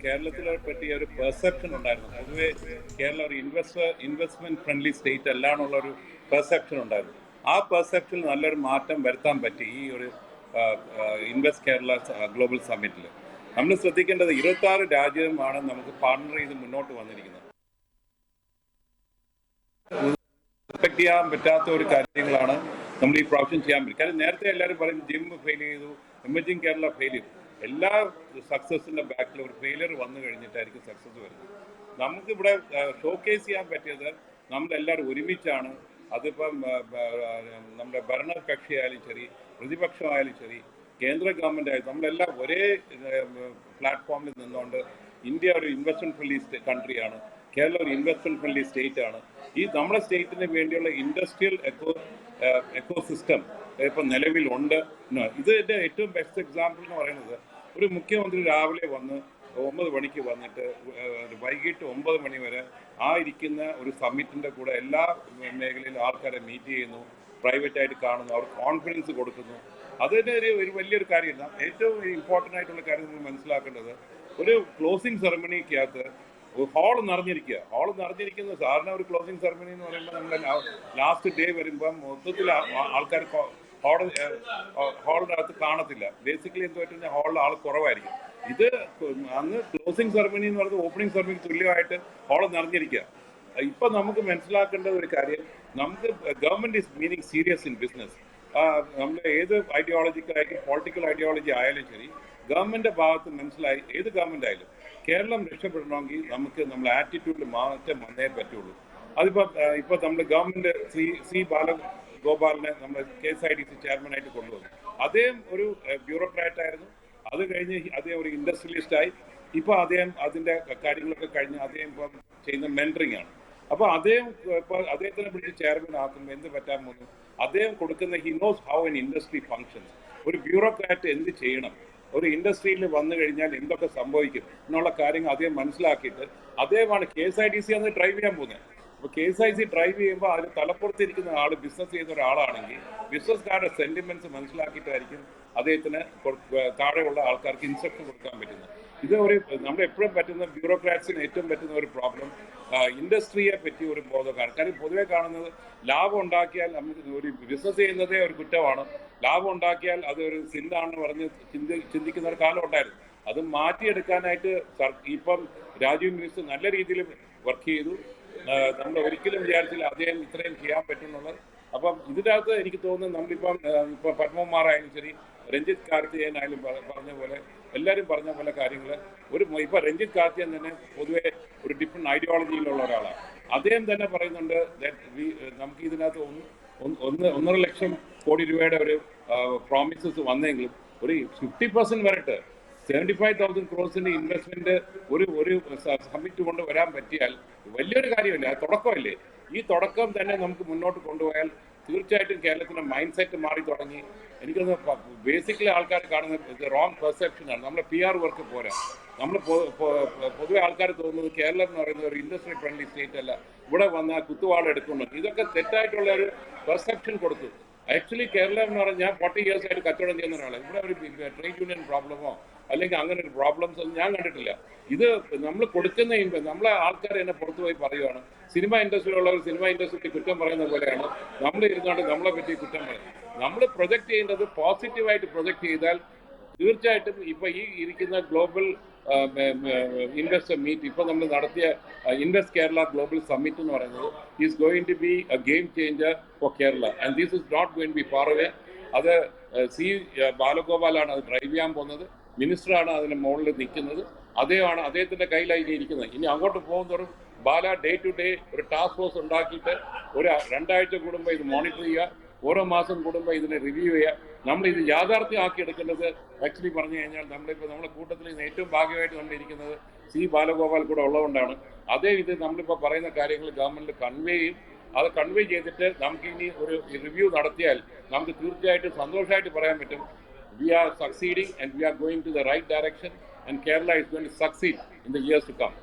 കേരളത്തിലെ പറ്റിയ ഒരു പെർസെപ്ഷൻ ഉണ്ടായിരുന്നു. പൊതുവെ കേരളം ഒരു ഇൻവെസ്റ്റ്മെന്റ് ഫ്രണ്ട്ലി സ്റ്റേറ്റ് അല്ലാന്നുള്ളൊരു പെർസെപ്ഷൻ ഉണ്ടായിരുന്നു. ആ പെർസെപ്ഷനിൽ നല്ലൊരു മാറ്റം വരുത്താൻ പറ്റി ഈ ഒരു ഇൻവെസ്റ്റ് കേരള ഗ്ലോബൽ സമ്മിറ്റിൽ. നമ്മൾ ശ്രദ്ധിക്കേണ്ടത് 26 രാജ്യമാണ് നമുക്ക് പാർട്ണർ ചെയ്ത് മുന്നോട്ട് വന്നിരിക്കുന്നത്. എക്സ്പെക്ട് ചെയ്യാൻ പറ്റാത്ത ഒരു കാര്യങ്ങളാണ് നമ്മൾ ഈ പ്രാവശ്യം ചെയ്യാൻ പറ്റും. കാരണം നേരത്തെ എല്ലാവരും പറയും ജിം ഫെയിൽ ചെയ്തു, എമർജിങ് കേരള ഫെയിൽ ചെയ്തു. എല്ലാ സക്സസിൻ്റെ ബാക്കിൽ ഒരു ഫെയിലിയർ വന്നു കഴിഞ്ഞിട്ടായിരിക്കും സക്സസ് വരുന്നത്. നമുക്കിവിടെ ഷോക്കേസ് ചെയ്യാൻ പറ്റിയത് നമ്മളെല്ലാവരും ഒരുമിച്ചാണ്. അതിപ്പം നമ്മുടെ ഭരണകക്ഷിയായാലും ശരി, പ്രതിപക്ഷമായാലും ശരി, കേന്ദ്ര ഗവൺമെൻറ് ആയാലും നമ്മളെല്ലാം ഒരേ പ്ലാറ്റ്ഫോമിൽ നിന്നുകൊണ്ട് ഇന്ത്യ ഒരു ഇൻവെസ്റ്റ്മെൻറ്റ് ഫ്രണ്ട്ലി കൺട്രിയാണ്, കേരളം ഒരു ഇൻവെസ്റ്റ്മെൻറ്റ് ഫ്രണ്ട്ലി സ്റ്റേറ്റ് ആണ്. ഈ നമ്മുടെ സ്റ്റേറ്റിന് വേണ്ടിയുള്ള ഇൻഡസ്ട്രിയൽ എക്കോസിസ്റ്റം ഇപ്പം നിലവിലുണ്ട്. ഇതിൻ്റെ ഏറ്റവും ബെസ്റ്റ് എക്സാമ്പിൾ എന്ന് പറയുന്നത് ഒരു മുഖ്യമന്ത്രി രാവിലെ വന്ന് 9 മണിക്ക് വന്നിട്ട് വൈകിട്ട് 9 മണി വരെ ആ ഇരിക്കുന്ന ഒരു സമ്മിറ്റിൻ്റെ കൂടെ എല്ലാ മേഖലയിലും ആൾക്കാരെ മീറ്റ് ചെയ്യുന്നു, പ്രൈവറ്റായിട്ട് കാണുന്നു, അവർക്ക് കോൺഫിഡൻസ് കൊടുക്കുന്നു. അതിൻ്റെ ഒരു വലിയൊരു കാര്യമില്ല. ഏറ്റവും ഇമ്പോർട്ടൻ്റ് ആയിട്ടുള്ള കാര്യം നമ്മൾ മനസ്സിലാക്കേണ്ടത് ഒരു ക്ലോസിംഗ് സെറമണിക്കകത്ത് ഹാൾ നിറഞ്ഞിരിക്കുന്ന സാധാരണ ഒരു ക്ലോസിംഗ് സെറമണി എന്ന് പറയുമ്പോൾ നമ്മൾ ലാസ്റ്റ് ഡേ വരുമ്പം മൊത്തത്തിൽ ആൾക്കാർ ഹാളിനകത്ത് കാണത്തില്ല. ബേസിക്കലി എന്ത് പറ്റുന്ന ഹാളിൽ ആൾ കുറവായിരിക്കും. ഇത് അന്ന് ക്ലോസിംഗ് സെറമണി എന്ന് പറയുന്നത് ഓപ്പണിംഗ് സെറമണിക്ക് തുല്യമായിട്ട് ഹാൾ നിറഞ്ഞിരിക്കുക. ഇപ്പം നമുക്ക് മനസ്സിലാക്കേണ്ട ഒരു കാര്യം, നമുക്ക് government is meaning serious in business. നമ്മൾ ഏത് ഐഡിയോളജിക്കായാലും പൊളിറ്റിക്കൽ ഐഡിയോളജി ആയാലും ശരി, ഗവൺമെൻറ് ഭാഗത്ത് മനസ്സിലായി ഏത് ഗവൺമെൻറ് ആയാലും കേരളം രക്ഷപ്പെടണമെങ്കിൽ നമുക്ക് നമ്മുടെ ആറ്റിറ്റ്യൂഡിൽ മാറ്റം വന്നേ പറ്റുള്ളൂ. ഇപ്പോൾ നമ്മൾ ഗവൺമെൻറ് സി ബാലഗോപാലിനെ നമ്മൾ KSIDC ചെയർമാനായിട്ട് കൊണ്ടുവന്നു. അദ്ദേഹം ഒരു ബ്യൂറോക്രാറ്റായിരുന്നു. അത് കഴിഞ്ഞ് അദ്ദേഹം ഒരു ഇൻഡസ്ട്രിയലിസ്റ്റായി. ഇപ്പോൾ അദ്ദേഹം അതിൻ്റെ കാര്യങ്ങളൊക്കെ കഴിഞ്ഞ് അദ്ദേഹം ഇപ്പം ചെയ്യുന്ന മെൻറ്ററിങ് ആണ്. അപ്പോൾ അദ്ദേഹത്തിനെ പിടിച്ച് ചെയർമാൻ ആക്കുമ്പോൾ എന്ത് പറ്റാൻ പോകുന്നു? അദ്ദേഹം കൊടുക്കുന്ന he knows how N industry functions. ഒരു ബ്യൂറോക്രാറ്റ് എന്ത് ചെയ്യണം, ഒരു ഇൻഡസ്ട്രിയിൽ വന്നു കഴിഞ്ഞാൽ എന്തൊക്കെ സംഭവിക്കും എന്നുള്ള കാര്യങ്ങൾ അദ്ദേഹം മനസ്സിലാക്കിയിട്ട് അദ്ദേഹമാണ് KSIDC അന്ന് ഡ്രൈവ് ചെയ്യാൻ പോകുന്നത്. അപ്പോൾ KSIDC ഡ്രൈവ് ചെയ്യുമ്പോൾ അതിന് തലപ്പുറത്തിരിക്കുന്ന ആൾ ബിസിനസ് ചെയ്യുന്ന ഒരാളാണെങ്കിൽ ബിസിനസ്സുകാരുടെ സെന്റിമെന്റ്സ് മനസ്സിലാക്കിയിട്ടായിരിക്കും അദ്ദേഹത്തിന് താഴെയുള്ള ആൾക്കാർക്ക് ഇൻസ്ട്രക്ഷൻ കൊടുക്കാൻ പറ്റുന്നത്. ഇത് നമ്മൾ എപ്പോഴും പറ്റുന്ന ബ്യൂറോക്രാറ്റ്സിന് ഏറ്റവും പറ്റുന്ന ഒരു പ്രോബ്ലം ഇൻഡസ്ട്രിയെ പറ്റി ഒരു ബോധമാണ്. കാരണം പൊതുവെ കാണുന്നത് ലാഭം ഉണ്ടാക്കിയാൽ നമുക്ക് ഒരു ബിസിനസ് ചെയ്യുന്നതേ ഒരു കുറ്റമാണ്, ലാഭം ഉണ്ടാക്കിയാൽ അത് ഒരു സിന്ധാണെന്ന് പറഞ്ഞ് ചിന്തിക്കുന്ന ഒരു കാലം ഉണ്ടായിരുന്നു. അത് മാറ്റിയെടുക്കാനായിട്ട് ഇപ്പം രാജീവ് മിനിസ്റ്റർ നല്ല രീതിയിൽ വർക്ക് ചെയ്തു. നമ്മൾ ഒരിക്കലും വിചാരിച്ചില്ല അദ്ദേഹം ഇത്രയും ചെയ്യാൻ പറ്റുന്നുള്ളത്. അപ്പം ഇതിനകത്ത് എനിക്ക് തോന്നുന്നത് നമ്മളിപ്പം പത്മകുമാറായാലും ശരി, രഞ്ജിത്ത് കാർത്തികേയനായാലും പറഞ്ഞ പോലെ എല്ലാവരും പറഞ്ഞ പോലെ കാര്യങ്ങൾ ഇപ്പോൾ രഞ്ജിത്ത് കാർത്തികൻ തന്നെ പൊതുവെ ഒരു ഡിഫറെൻറ്റ് ഐഡിയോളജിയിലുള്ള ഒരാളാണ്. അദ്ദേഹം തന്നെ പറയുന്നുണ്ട് നമുക്ക് ഇതിനകത്ത് 1.5 ലക്ഷം കോടി രൂപയുടെ ഒരു പ്രോമിസസ് വന്നെങ്കിലും ഒരു 50% വരട്ടെ 75,000 crores ഇൻവെസ്റ്റ്മെന്റ് ഒരു സമ്മിറ്റ് കൊണ്ട് വരാൻ പറ്റിയാൽ വലിയൊരു കാര്യമല്ലേ? അത് തുടക്കമല്ലേ? ഈ തുടക്കം തന്നെ നമുക്ക് മുന്നോട്ട് കൊണ്ടുപോയാൽ തീർച്ചയായിട്ടും കേരളത്തിൻ്റെ മൈൻഡ് സെറ്റ് മാറി തുടങ്ങി. എനിക്കൊന്ന് ബേസിക്കലി ആൾക്കാർ കാണുന്ന റോങ് പെർസെപ്ഷനാണ്. നമ്മുടെ PR വർക്ക് പോരാ. നമ്മൾ പൊതുവെ ആൾക്കാർ തോന്നുന്നത് കേരളം എന്ന് പറയുന്നത് ഒരു ഇൻഡസ്ട്രി ഫ്രണ്ട്ലി സ്റ്റേറ്റ് അല്ല, ഇവിടെ വന്നാൽ കുത്തുവാള എടുക്കുന്നു. ഇതൊക്കെ തെറ്റായിട്ടുള്ള ഒരു പെർസെപ്ഷൻ കൊടുത്തു. ആക്ച്വലി കേരളം എന്ന് പറഞ്ഞാൽ ഞാൻ 40 years ആയിട്ട് കച്ചവടം ചെയ്യുന്ന ഒരാളാണ്. ഇവിടെ ഒരു ട്രേഡ് യൂണിയൻ പ്രോബ്ലമോ അല്ലെങ്കിൽ അങ്ങനെ ഒരു പ്രോബ്ലംസ് ഒന്നും ഞാൻ കണ്ടിട്ടില്ല. ഇത് നമ്മൾ കൊടുക്കുന്ന നമ്മളെ ആൾക്കാർ തന്നെ പുറത്തു പോയി പറയുകയാണ്. സിനിമ ഇൻഡസ്ട്രിയിലുള്ളവർ സിനിമ ഇൻഡസ്ട്രിക്ക് കുറ്റം പറയുന്ന പോലെയാണ് നമ്മൾ ഇരുന്നാണ്ട് നമ്മളെ പറ്റി കുറ്റം പറയുന്നത്. നമ്മൾ പ്രൊജക്റ്റ് ചെയ്യേണ്ടത് പോസിറ്റീവായിട്ട് പ്രൊജക്റ്റ് ചെയ്താൽ തീർച്ചയായിട്ടും ഇപ്പോൾ ഈ ഇരിക്കുന്ന ഗ്ലോബൽ ഇൻവെസ്റ്റർ മീറ്റ്, ഇപ്പോൾ നമ്മൾ നടത്തിയ ഇൻവെസ്റ്റ് കേരള ഗ്ലോബൽ സമ്മിറ്റ് എന്ന് പറയുന്നത് is going to be a game changer for Kerala and this is not going to be far away. അത് സി ബാലഗോപാലാണ് അത് ഡ്രൈവ് ചെയ്യാൻ പോകുന്നത്. മിനിസ്റ്ററാണ് അതിന് മുകളിൽ നിൽക്കുന്നത്. അദ്ദേഹത്തിൻ്റെ കയ്യിലായി ഇരിക്കുന്നത്. ഇനി അങ്ങോട്ട് പോകുന്നതോറും ബാല ഡേ ടു ഡേ ഒരു ടാസ്ക് ഫോഴ്സ് ഉണ്ടാക്കിയിട്ട് 2 ആഴ്ച കൂടുമ്പോൾ ഇത് മോണിറ്റർ ചെയ്യുക, ഓരോ മാസം കൂടുമ്പോൾ ഇതിനെ റിവ്യൂ ചെയ്യുക. നമ്മൾ ഇത് യാഥാർത്ഥ്യമാക്കി എടുക്കേണ്ടത് ആക്ച്വലി പറഞ്ഞു കഴിഞ്ഞാൽ നമ്മുടെ കൂട്ടത്തിൽ ഇന്ന് ഏറ്റവും ഭാഗ്യമായിട്ട് നമ്മളിരിക്കുന്നത് സി ബാലഗോപാൽ കൂടെ ഉള്ളതുകൊണ്ടാണ്. ഇത് നമ്മളിപ്പോൾ പറയുന്ന കാര്യങ്ങൾ ഗവൺമെൻറ് കൺവേ ചെയ്യും. അത് കൺവേ ചെയ്തിട്ട് നമുക്കിനി ഒരു റിവ്യൂ നടത്തിയാൽ നമുക്ക് തീർച്ചയായിട്ടും സന്തോഷമായിട്ട് പറയാൻ പറ്റും we are succeeding and we are going to the right direction and Kerala is going to succeed in the years to come.